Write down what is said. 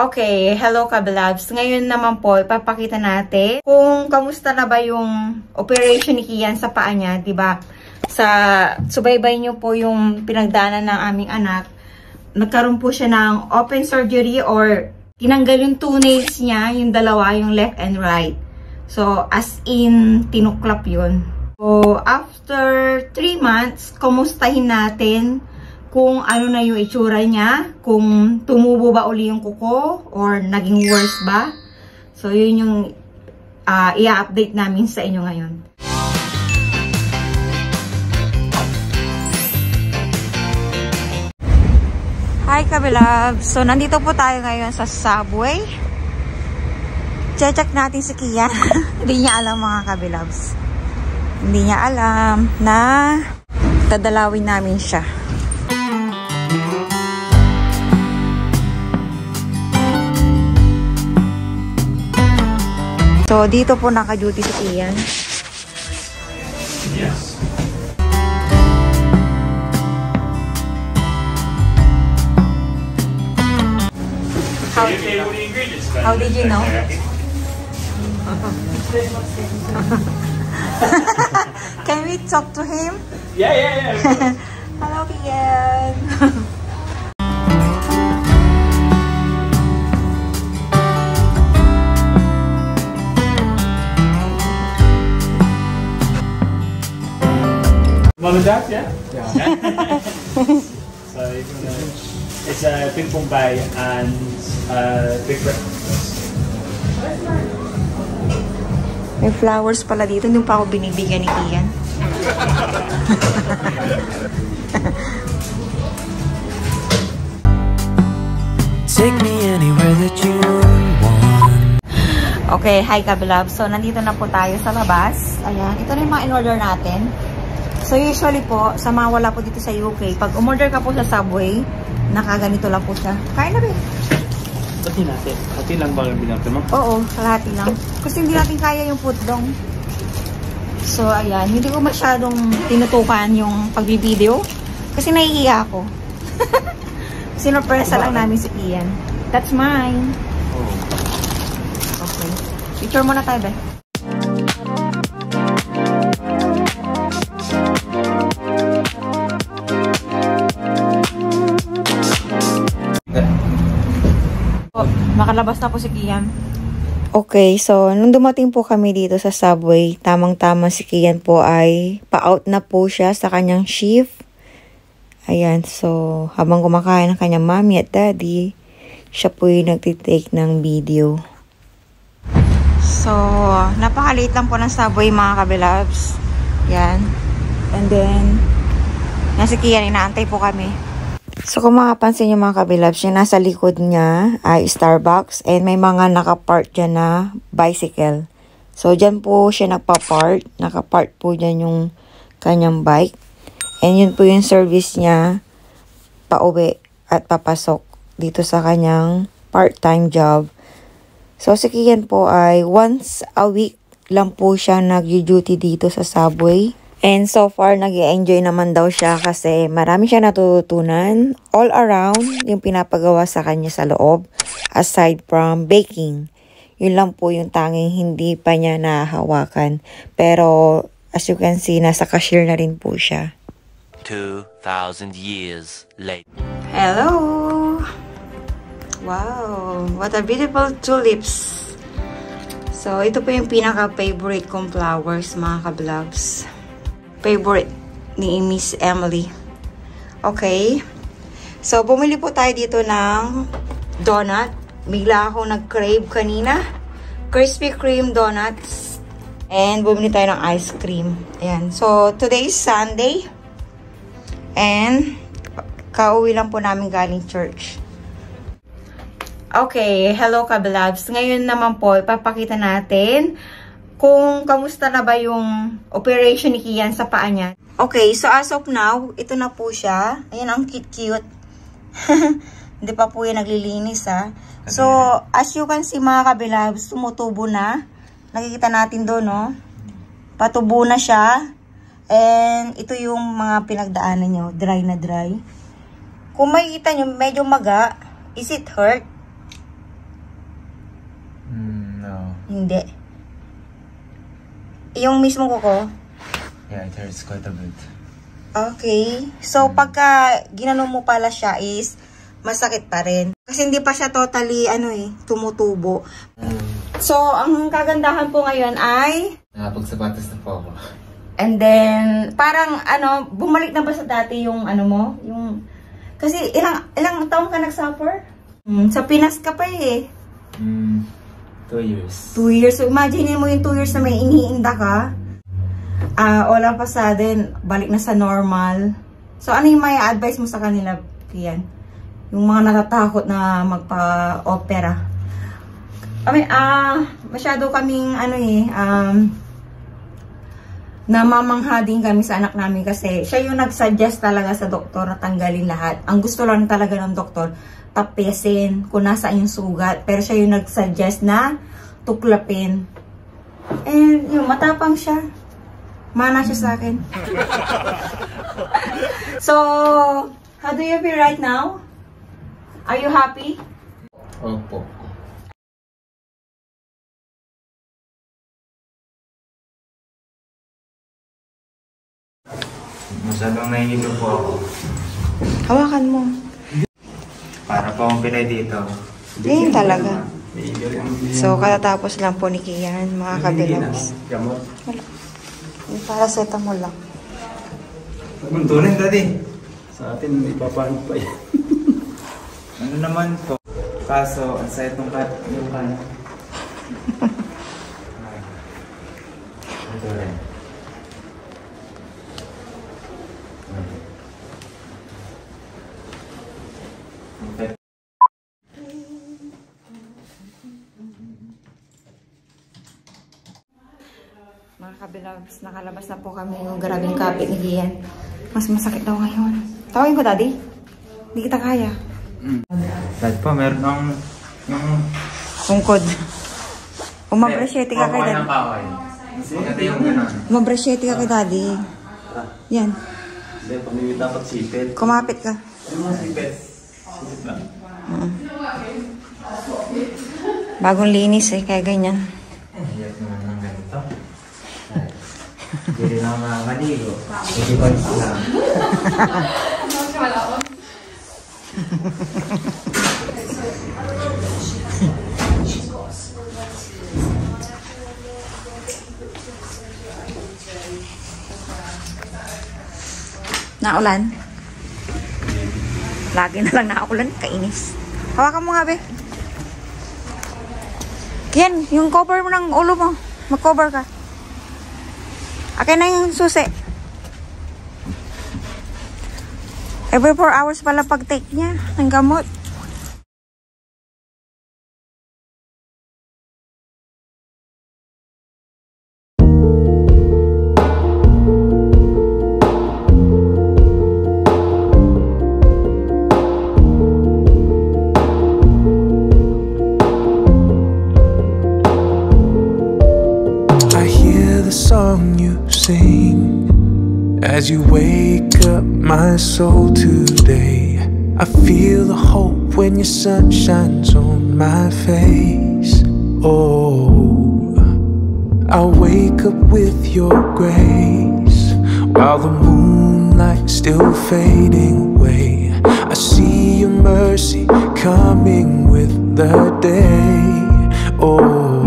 Okay, hello Kablabs. Ngayon naman po, ipapakita natin kung kamusta na ba yung operation ni Kian sa paa niya, diba? Subaybay niyo po yung pinagdaanan ng aming anak. Nagkaroon po siya ng open surgery or tinanggal yung 2 nails niya, yung dalawa, yung left and right. So, as in, tinuklap yun. So, after 3 months, kumustahin natin kung ano na yung itsura niya, kung tumubo ba uli yung kuko or naging worse ba. So, yun yung i-update namin sa inyo ngayon. Hi Kabilabs! So, nandito po tayo ngayon sa Subway. Check natin si Kian. Hindi niya alam mga Kabilabs. Hindi niya alam na dadalawin namin siya. So, dito po naka-duty si Kian. Yes. How did you know? Can we talk to him? Yeah. Hello, Kian. Mom and Dad, yeah? So you're gonna, it's a big Bombay and big breakfast. May flowers pala dito. Hindi pa ako binibigyan ni Kian. Take me anywhere that you want. Okay, hi Kabilab. So, nandito na po tayo sa labas. Ayan, ito na yung mga in-order natin. So, usually po, sa mga wala po dito sa UK, pag umorder ka po sa Subway, nakaganito lang po siya. Kain na rin. Hati natin. Hati lang ba yung binarte mo? Oo, kalahati lang. Kasi hindi natin kaya yung putdong. So, ayan. Hindi ko masyadong tinutukan yung pagbibideo. Kasi nahihiya ako. Sinurpresa lang namin si Kian. That's mine. Okay. Picture muna tayo, be. Makalabas na po si Kian. Okay, so nung dumating po kami dito sa Subway, tamang-tama si Kian po ay pa-out na po siya sa kanyang shift. Ayan, so habang kumakain ng kanyang mommy at daddy, siya po yung nagtitake ng video. So, napaka-late lang po ng Subway mga Kabilabs. Yan. And then, nasa Kian, inaantay po kami. So, kung makapansin nyo mga Kabilabs, yung nasa likod niya ay Starbucks and may mga nakapark dyan na bicycle. So, dyan po siya nagpa-park. Nakapark po dyan yung kanyang bike. And yun po yung service niya pauwi at papasok dito sa kanyang part-time job. So, si Kian po ay once a week lang po siya nag-duty dito sa Subway. And so far, nag-i-enjoy naman daw siya kasi marami siya natutunan all around yung pinapagawa sa kanya sa loob aside from baking. Yun lang po yung tanging hindi pa niya nahahawakan. Pero as you can see, nasa cashier na rin po siya. 2,000 years later. Hello! Wow! What a beautiful tulips! So, ito po yung pinaka-favorite kong flowers, mga Kablabs. Favorite ni Miss Emily. Okay. So, bumili po tayo dito ng donut. Bigla akong nag-crave kanina. Krispy Kreme donuts. And bumili tayo ng ice cream. Ayan. So, today is Sunday. And, kauwi lang po namin galing church. Okay. Hello, Kabilabs. Ngayon naman po, ipapakita natin kung kamusta na ba yung operation ni Kian sa paa niya. Okay, so as of now, ito na po siya. Ayan, ang cute-cute. Hindi pa po yan naglilinis, ha. So, as you can see, mga Kabilabs, tumutubo na. Nakikita natin doon, no? Patubo na siya. And, ito yung mga pinagdaanan nyo. Dry na dry. Kung makikita nyo, medyo maga. Is it hurt? Hindi. Yung mismo kuko? Yeah, it hurts quite a bit. Okay. So, pagka ginano mo pala siya is masakit pa rin. Kasi hindi pa siya totally, tumutubo. So, ang kagandahan po ngayon ay... Nakapagsapatos na po ako. And then, parang, bumalik na ba sa dati yung, mo? Yung... Kasi, ilang taong ka nag-suffer? Sa Pinas ka pa eh. 2 years. 2 years. So, imagine mo yung 2 years na may iniinda ka. All of a sudden, balik na sa normal. So, ano yung may advice mo sa kanila, Kian? Yung mga natatakot na magpa-opera. Masyado kaming, namamangha din kami sa anak namin kasi siya yung nag-suggest talaga sa doktor na tanggalin lahat. Ang gusto lang talaga ng doktor, tapesin kung nasaan yung sugat. Pero siya yung nag-suggest na tuklapin. And yung matapang siya. Mana siya sa akin. So, how do you feel right now? Are you happy? Opo. Masyadong nahihilo po ako. Hawakan mo. Para po akong pinay dito. Ganyan talaga. So, katatapos lang po ni Kian, mga kabilags. Gamot. Wala. Yung paracetamol lang. Tunay, daddy. Sa atin, ipapahid pa yan. Ano naman to? Kaso, ang sayat ng mukha. Ito rin. Okay. Mga kabilags, nakalabas na po kami yung grabing kapit ni Kian. Mas masakit daw ngayon. Tawagin ko, Daddy. Hindi kita kaya. Dad po, meron ng yung... Tungkod. Umabrasyete ka kay Daddy. Ito yung gano'n. Umabrasyete ka kay Daddy. Yan. Hindi, pamimit dapat sipit. Kumapit ka. Ano mga sipit? Sipit lang. Bagong linis eh, kaya ganyan. Hiyat naman ng ganito. Hindi na makakaligo. Hindi ko lang. Naulan? Lagi na lang naulan, kainis. Hawakan mo nga, be. Yan, yung cover mo ng ulo mo. Mag-cover ka. Akin na yung susi. Every 4 hours pala pag-take niya ng gamot. I hear the song you sing as you wake up my soul today. I feel the hope when your sun shines on my face. Oh, I wake up with your grace while the moonlight's still fading away. I see your mercy coming with the day. Oh,